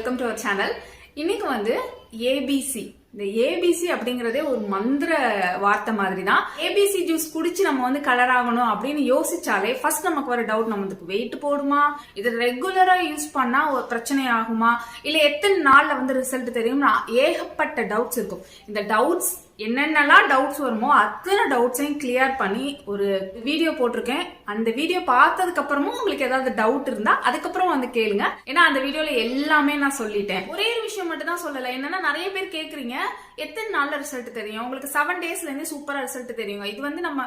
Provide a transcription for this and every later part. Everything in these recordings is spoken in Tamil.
Welcome to our channel. இன்னைக்கு வந்து ஏபிசி. இந்த ஏபிசி அப்படிங்கறதே ஒரு மந்திர வார்த்தை மாதிரி தான். ஏபிசி ஜூஸ் குடிச்சு நம்ம வந்து கலர் ஆகணும் அப்படின்னு யோசிச்சாலே ஃபர்ஸ்ட் நமக்கு வர டவுட், நமக்கு வெயிட் போடுமா, இது ரெகுலரா யூஸ் பண்ணா ஒரு பிரச்சனை ஆகுமா, இல்ல எத்தனை நாள்ல வந்து ரிசல்ட் தெரியும், ஏகப்பட்ட டவுட்ஸ் இருக்கும். இந்த டவுட்ஸ் என்னென்னலாம் டவுட்ஸ் வருமோ அத்தனை டவுட்ஸையும் கிளியர் பண்ணி ஒரு வீடியோ போட்டிருக்கேன். அந்த வீடியோ பார்த்ததுக்கு அப்புறமும் உங்களுக்கு ஏதாவது டவுட் இருந்தா அதுக்கப்புறம் வந்து கேளுங்க. ஏன்னா அந்த வீடியோல எல்லாமே நான் சொல்லிட்டேன். ஒரே விஷயம் மட்டும் தான் சொல்லல. என்னன்னா நிறைய பேர் கேக்குறீங்க எத்தனை நாள்ல ரிசல்ட் தெரியும், உங்களுக்கு 7 daysல இருந்து சூப்பரா ரிசல்ட் தெரியும். இது வந்து நம்ம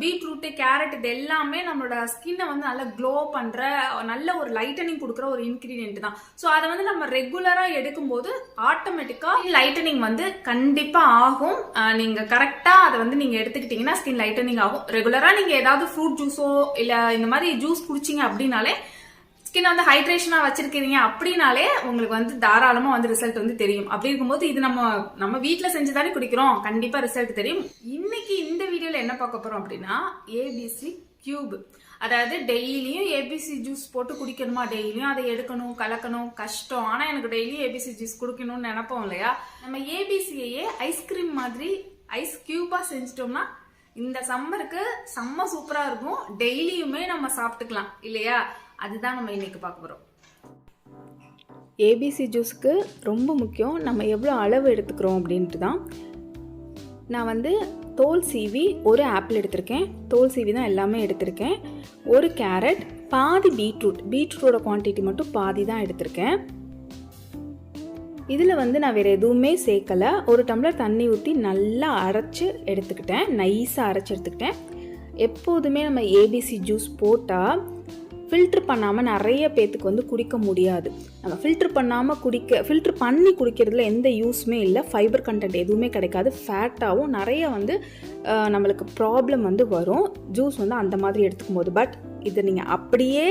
பீட்ரூட், கேரட் இது எல்லாமே நம்மளோட ஸ்கின்னை வந்து நல்லா க்ளோ பண்ற, நல்ல ஒரு லைட்டனிங் கொடுக்குற ஒரு இன்கிரீடியன்ட் தான். ஸோ அதை வந்து நம்ம ரெகுலரா எடுக்கும்போது ஆட்டோமேட்டிக்கா லைட்டனிங் வந்து கண்டிப்பா ஆகும். நீங்க கரெக்டா அதை வந்து நீங்க எடுத்துக்கிட்டீங்கன்னா ஸ்கின் லைட்டனிங் ஆகும். ரெகுலரா நீங்க ஏதாவது ஃப்ரூட் ஜூஸோ இல்ல இந்த மாதிரி ஜூஸ் குடிச்சீங்க அப்படின்னாலே, ஸ்கின் வந்து ஹைட்ரேஷனா வச்சிருக்கீங்க அப்படின்னாலே உங்களுக்கு வந்து தாராளமா வந்து ரிசல்ட் வந்து தெரியும். அப்படி இருக்கும்போது இது நம்ம வீட்டுல செஞ்சுதானே குடிக்கிறோம், கண்டிப்பா ரிசல்ட் தெரியும். இன்னைக்கு இந்த வீடியோல என்ன பார்க்க போறோம் அப்படின்னா ஏபிசி கியூப். அதாவது டெய்லியும் ஏபிசி ஜூஸ் போட்டு குடிக்கணுமா, டெய்லியும் அதை எடுக்கணும் கலக்கணும் கஷ்டம். ஆனா எனக்கு டெய்லியும் ஏபிசி ஜூஸ் குடிக்கணும்னு நினைப்போம் இல்லையா. நம்ம ஏபிசியே ஐஸ்கிரீம் மாதிரி ஐஸ் கியூபா செஞ்சிட்டோம்னா இந்த சம்மருக்கு செம்ம சூப்பரா இருக்கும். டெய்லியுமே நம்ம சாப்பிட்டுக்கலாம் இல்லையா. அதுதான் நம்ம இன்னைக்கு பார்க்க போறோம். ஏபிசி ஜூஸுக்கு ரொம்ப முக்கியம் நம்ம எவ்வளோ அளவு எடுத்துக்கிறோம் அப்படின்ட்டு தான். நான் வந்து தோல் சீவி ஒரு ஆப்பிள் எடுத்திருக்கேன். தோல் சீவி தான் எல்லாமே எடுத்திருக்கேன். ஒரு கேரட், பாதி பீட்ரூட்டோட குவான்டிட்டி மட்டும் பாதி தான் எடுத்திருக்கேன். இதில் வந்து நான் வேறு எதுவுமே சேர்க்கலை. ஒரு டம்ளர் தண்ணி ஊற்றி நல்லா அரைச்சி எடுத்துக்கிட்டேன், நைஸாக அரைச்சி எடுத்துக்கிட்டேன். எப்போதுமே நம்ம ஏபிசி ஜூஸ் போட்டால் ஃபில்ட்ரு பண்ணாமல் நிறைய பேத்துக்கு வந்து குடிக்க முடியாது. நம்ம ஃபில்ட்ரு பண்ணி குடிக்கிறதுல எந்த யூஸுமே இல்லை. ஃபைபர் கண்டென்ட் எதுவுமே கிடைக்காது, ஃபேட்டாகவும் நிறைய வந்து நம்மளுக்கு ப்ராப்ளம் வந்து வரும் ஜூஸ் வந்து அந்த மாதிரி எடுத்துக்கும் போது. பட் இதை நீங்கள் அப்படியே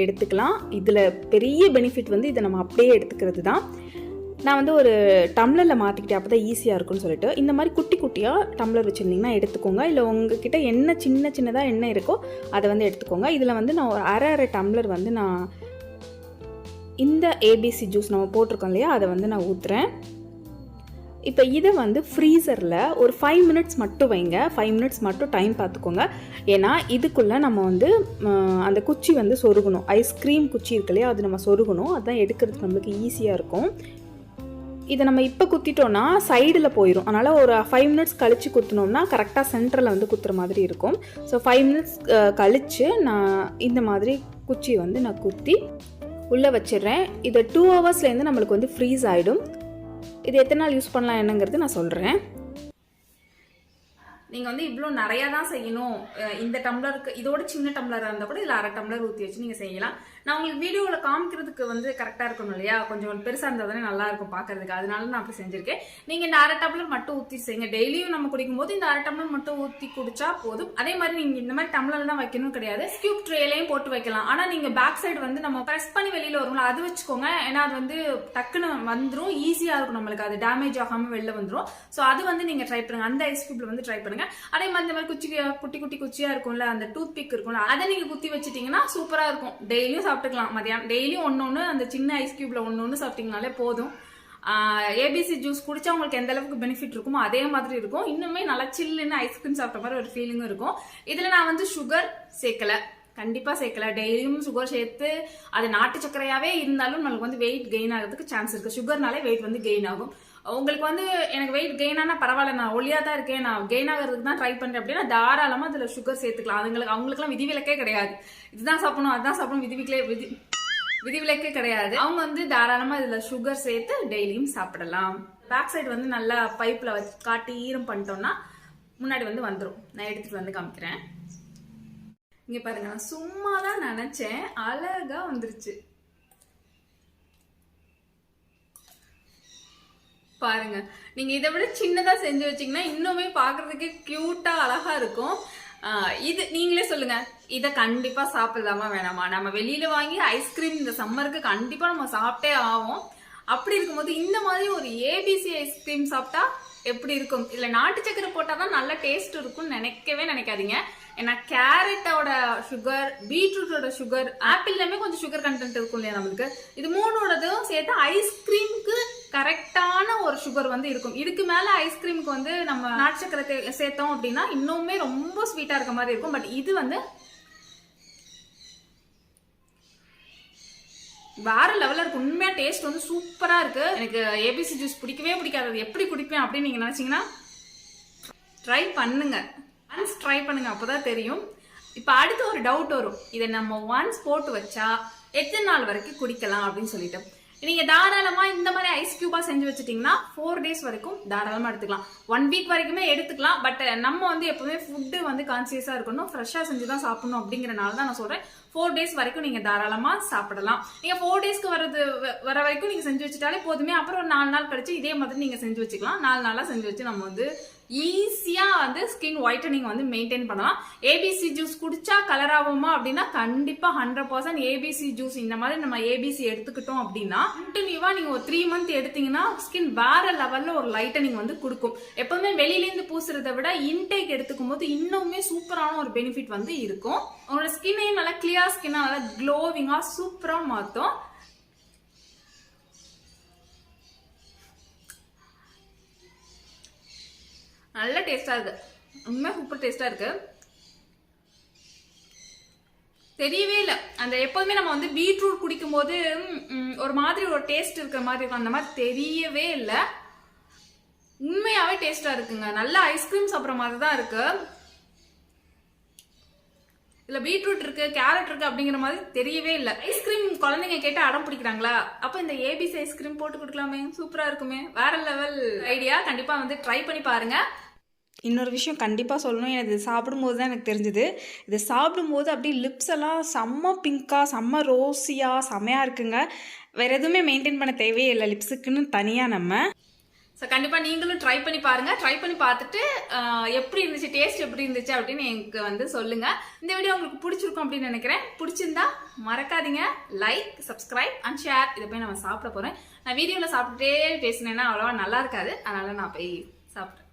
எடுத்துக்கலாம். இதில் பெரிய பெனிஃபிட் வந்து இதை நம்ம அப்படியே எடுத்துக்கிறது தான். நான் வந்து ஒரு டம்ளரில் மாற்றிக்கிட்டேன், அப்போ தான் ஈஸியாக இருக்குன்னு சொல்லிட்டு. இந்த மாதிரி குட்டி குட்டியாக டம்ளர் வச்சுருந்தீங்கன்னா எடுத்துக்கோங்க. இல்லை உங்ககிட்ட என்ன சின்னதாக என்ன இருக்கோ அதை வந்து எடுத்துக்கோங்க. இதில் வந்து நான் ஒரு அரை டம்ளர் வந்து நான் இந்த ஏபிசி ஜூஸ் நம்ம போட்டிருக்கோம் இல்லையா அதை வந்து நான் ஊற்றுறேன். இப்போ இதை வந்து ஃப்ரீசரில் ஒரு 5 minutes மட்டும் வைங்க. 5 minutes மட்டும் டைம் பார்த்துக்கோங்க. ஏன்னா இதுக்குள்ளே நம்ம வந்து அந்த குச்சி வந்து சொருகணும். ஐஸ்கிரீம் குச்சி இருக்கு இல்லையா, அது நம்ம சொருகணும். அதுதான் எடுக்கிறதுக்கு நம்மளுக்கு ஈஸியாக இருக்கும். இதை நம்ம இப்போ குத்திட்டோன்னா சைடில் போயிடும். அதனால் ஒரு 5 minutes கழித்து குத்தினோம்னா கரெக்டாக சென்டரில் வந்து குத்துற மாதிரி இருக்கும். ஸோ 5 minutes கழித்து நான் இந்த மாதிரி குச்சி வந்து நான் குத்தி உள்ளே வச்சிடுறேன். இதை 2 hours நம்மளுக்கு வந்து ஃப்ரீஸ் ஆகிடும். இது எத்தனை நாள் யூஸ் பண்ணலாம் என்னங்கிறது நான் சொல்கிறேன். நீங்க வந்து இவ்வளோ நிறைய தான் செய்யணும். இந்த டம்ளருக்கு இதோட சின்ன டம்ளராக இருந்தால் கூட இதில் அரை டம்ளர் ஊற்றி வச்சு நீங்கள் செய்யலாம். நான் உங்களுக்கு வீடியோவில் காமிக்கிறதுக்கு வந்து கரெக்டாக இருக்கணும் இல்லையா, கொஞ்சம் பெருசாக இருந்தால் தானே நல்லா இருக்கும் பார்க்கறதுக்கு. அதனால நான் அப்படி செஞ்சிருக்கேன். நீங்கள் இந்த அரை டம்ளர் மட்டும் ஊற்றி செய்யுங்க. டெய்லியும் நம்ம குடிக்கும் போது இந்த அரை டம்ளர் மட்டும் ஊற்றி குடிச்சா போதும். அதே மாதிரி நீங்கள் இந்த மாதிரி டம்ளர் தான் வைக்கணும் கிடையாது, ஸ்கியூப் ட்ரேலையும் போட்டு வைக்கலாம். ஆனால் நீங்கள் பேக் சைடு வந்து நம்ம ப்ரெஸ் பண்ணி வெளியில் வரும்ல, அது வச்சுக்கோங்க. ஏன்னா அது வந்து டக்குன்னு வந்துடும், ஈஸியாக இருக்கும் நம்மளுக்கு, அது டேமேஜ் ஆகாமல் வெளில வந்துடும். ஸோ அது வந்து நீங்கள் ட்ரை பண்ணுங்க, அந்த ஐஸ் கியூப்ல வந்து ட்ரை பண்ணுங்க. அதே மாதிரி இந்த மாதிரி குட்டி குட்டி குச்சியா இருக்கும்ல, அந்த டூத் பிக் இருக்கும்ல, அதை நீங்க குத்தி வச்சிட்டீங்கன்னா சூப்பரா இருக்கும். டெய்லியும் சாப்பிட்டுக்கலாம். மதியானம் டெய்லியும் ஒன்னொன்னு அந்த சின்ன ஐஸ் கியூப்ல ஒன்னொன்னு சாப்பிட்டீங்கனாலே போதும். ஏபிசி ஜூஸ் குடிச்சா உங்களுக்கு எந்த அளவுக்கு பெனிஃபிட் இருக்குமோ அதே மாதிரி இருக்கும். இன்னுமே நல்லா சில்லுன்னு ஐஸ்கிரீம் சாப்பிட்ட மாதிரி ஒரு ஃபீலிங்கும் இருக்கும். இதுல நான் வந்து சுகர் சேர்க்கல, கண்டிப்பா சேர்க்கல. டெய்லியும் சுகர் சேர்த்து அது நாட்டு சர்க்கரையாவே இருந்தாலும் நம்மளுக்கு வந்து வெயிட் கெயின் ஆகிறதுக்கு சான்ஸ் இருக்கு. சுகர்னாலே வெயிட் வந்து கெயின் ஆகும். உங்களுக்கு வந்து எனக்கு வெயிட் கெயின் ஆனா பரவாயில்ல, நான் ஒல்லியா தான் இருக்கேன், நான் கெயின் ஆகிறதுக்கு தான் ட்ரை பண்றேன் அப்படின்னா தாராளமா அதுல சுகர் சேர்த்துக்கலாம். அவங்களுக்குலாம் விதிவிலக்கே கிடையாது. இதுதான் சாப்பிடணும் அதுதான் சாப்பிடணும் விதிவிலக்கே கிடையாது. அவங்க வந்து தாராளமா இதுல சுகர் சேர்த்து டெய்லியும் சாப்பிடலாம். பேக் சைடு வந்து நல்லா பைப்ல வச்சு காட்டி ஈரம் பண்ணிட்டோம்னா முன்னாடி வந்து வந்துடும். நான் எடுத்துட்டு வந்து காமிக்கிறேன். இங்க பாருங்க, நான் சும்மா தான் நினைச்சேன், அழகா வந்துருச்சு பாருங்க. நீங்க இதை விட சின்னதா செஞ்சு வச்சீங்கன்னா இன்னுமே பாக்குறதுக்கு கியூட்டா அழகா இருக்கும். இது நீங்களே சொல்லுங்க, இதை கண்டிப்பா சாப்பிடலாமா வேணாமா? நம்ம வெளியில வாங்கி ஐஸ்கிரீம் இந்த சம்மருக்கு கண்டிப்பா நம்ம சாப்பிட்டே ஆகும். அப்படி இருக்கும்போது இந்த மாதிரி ஒரு ஏபிசி ஐஸ்கிரீம் சாப்பிட்டா எப்படி இருக்கும்? இல்ல நாட்டு சக்கரை போட்டாதான் நல்ல டேஸ்ட் இருக்கும்னு நினைக்காதீங்க. ஏன்னா கேரட்டோட சுகர், பீட்ரூட்டோட சுகர், ஆப்பிள்லயுமே கொஞ்சம் சுகர் கண்டென்ட் இருக்கும் இல்லையா நம்மளுக்கு. இது மூணோடதும் சேர்த்து ஐஸ்கிரீமுக்கு கரெக்டான ஒரு சுகர் வந்து இருக்கும். இதுக்கு மேல ஐஸ்கிரீமுக்கு வந்து நம்ம நாட்டு சக்கரை சேர்த்தோம் அப்படின்னா இன்னுமே ரொம்ப ஸ்வீட்டா இருக்க மாதிரி இருக்கும். பட் இது வந்து வேற லெவல்ல இருக்கு. உண்மையா டேஸ்ட் வந்து சூப்பரா இருக்கு. எனக்கு ஏபிசி ஜூஸ் பிடிக்கவே பிடிக்காது. எப்படி குடிப்பேன் அப்படின்னு நீங்க நினைச்சீங்கன்னா ட்ரை பண்ணுங்க. ஒன்ஸ் ட்ரை பண்ணுங்க, அப்பதான் தெரியும். இப்ப அடுத்து ஒரு டவுட் வரும், இதை நம்ம ஒன்ஸ் போட்டு வச்சா எத்தனை நாள் வரைக்கும் குடிக்கலாம் அப்படின்னு சொல்லிட்டு. நீங்க தாராளமா இந்த மாதிரி ஐஸ் கியூபா செஞ்சு வச்சுட்டீங்கன்னா 4 days வரைக்கும் தாராளமா எடுத்துக்கலாம். 1 week வரைக்குமே எடுத்துக்கலாம். பட் நம்ம வந்து எப்பவுமே ஃபுட்டு வந்து கான்சியஸா இருக்கணும், ஃப்ரெஷ்ஷா செஞ்சுதான் சாப்பிடணும். அப்படிங்கறனால தான் நான் சொல்றேன் 4 days வரைக்கும் நீங்க தாராளமா சாப்பிடலாம். நீங்க 4 daysக்கு வர வரைக்கும் நீங்க செஞ்சு வச்சுட்டாலே போதுமே. அப்புறம் ஒரு 4 நாள் கழிச்சு இதே மாதிரி நீங்க செஞ்சு வச்சுக்கலாம். 4 நாளா செஞ்சு வச்சு நம்ம வந்து ஈஸியா வந்து ஸ்கின் ஒயிட்டனிங் வந்து மெயின்டைன் பண்ணலாம். ஏபிசி ஜூஸ் குடிச்சா கலர் ஆகுமா அப்படின்னா கண்டிப்பா 100% ஏபிசி ஜூஸ் இந்த மாதிரி நம்ம ஏபிசி எடுத்துக்கிட்டோம் அப்படின்னா கண்டினியூவா நீங்க ஒரு 3 month எடுத்தீங்கன்னா ஸ்கின் வேற லெவல்ல ஒரு லைட்டனிங் வந்து கொடுக்கும். எப்பவுமே வெளியில இருந்து பூசுறதை விட இன்டேக் எடுத்துக்கும் போது இன்னுமே சூப்பரான ஒரு பெனிஃபிட் வந்து இருக்கும். உங்களோட ஸ்கின்னையும் நல்லா கிளியர் ஸ்கின்னா நல்லா க்ளோவிங்கா சூப்பரா மாத்தும். நல்ல டேஸ்டா இருக்கு, உண்மை சூப்பர் டேஸ்டா இருக்கு. தெரியவே இல்லை அந்த எப்போதுமே நம்ம வந்து பீட்ரூட் குடிக்கும் போது ஒரு மாதிரி ஒரு டேஸ்ட் இருக்கிற மாதிரி இருக்கும், அந்த மாதிரி தெரியவே இல்லை. உண்மையாவே டேஸ்டா இருக்குங்க. நல்ல ஐஸ்கிரீம் சாப்பிட்ற மாதிரி தான் இருக்கு. இல்ல பீட்ரூட் இருக்கு, கேரட் இருக்கு அப்படிங்கிற மாதிரி தெரியவே இல்லை. ஐஸ்கிரீம் குழந்தைங்க கேட்டு அடம் பிடிக்கிறாங்களா, அப்ப இந்த ஏபிசி ஐஸ்கிரீம் போட்டு கொடுக்கலாமே, சூப்பரா இருக்குமே. வேற லெவல் ஐடியா. கண்டிப்பா வந்து ட்ரை பண்ணி பாருங்க. இன்னொரு விஷயம் கண்டிப்பாக சொல்லணும், எனக்கு இது சாப்பிடும்போது தான் எனக்கு தெரிஞ்சுது. இது சாப்பிடும்போது அப்படியே லிப்ஸ் எல்லாம் செம்ம பிங்காக செம்ம ரோஸியாக செம்மையாக இருக்குங்க. வேறு எதுவுமே மெயின்டைன் பண்ண தேவையே இல்லை லிப்ஸுக்குன்னு தனியாக நம்ம. ஸோ கண்டிப்பாக நீங்களும் ட்ரை பண்ணி பாருங்க. ட்ரை பண்ணி பார்த்துட்டு எப்படி இருந்துச்சு, டேஸ்ட் எப்படி இருந்துச்சு அப்படின்னு எனக்கு வந்து சொல்லுங்க. இந்த வீடியோ உங்களுக்கு பிடிச்சிருக்கும் அப்படின்னு நினைக்கிறேன். பிடிச்சிருந்தா மறக்காதீங்க லைக், சப்ஸ்கிரைப் அண்ட் ஷேர். இதை போய் நம்ம சாப்பிட போகிறேன். நான் வீடியோவில் சாப்பிட்டுட்டே பேசினேன்னா அவ்வளோவா நல்லா இருக்காது, அதனால நான் போய் சாப்பிட்றேன்.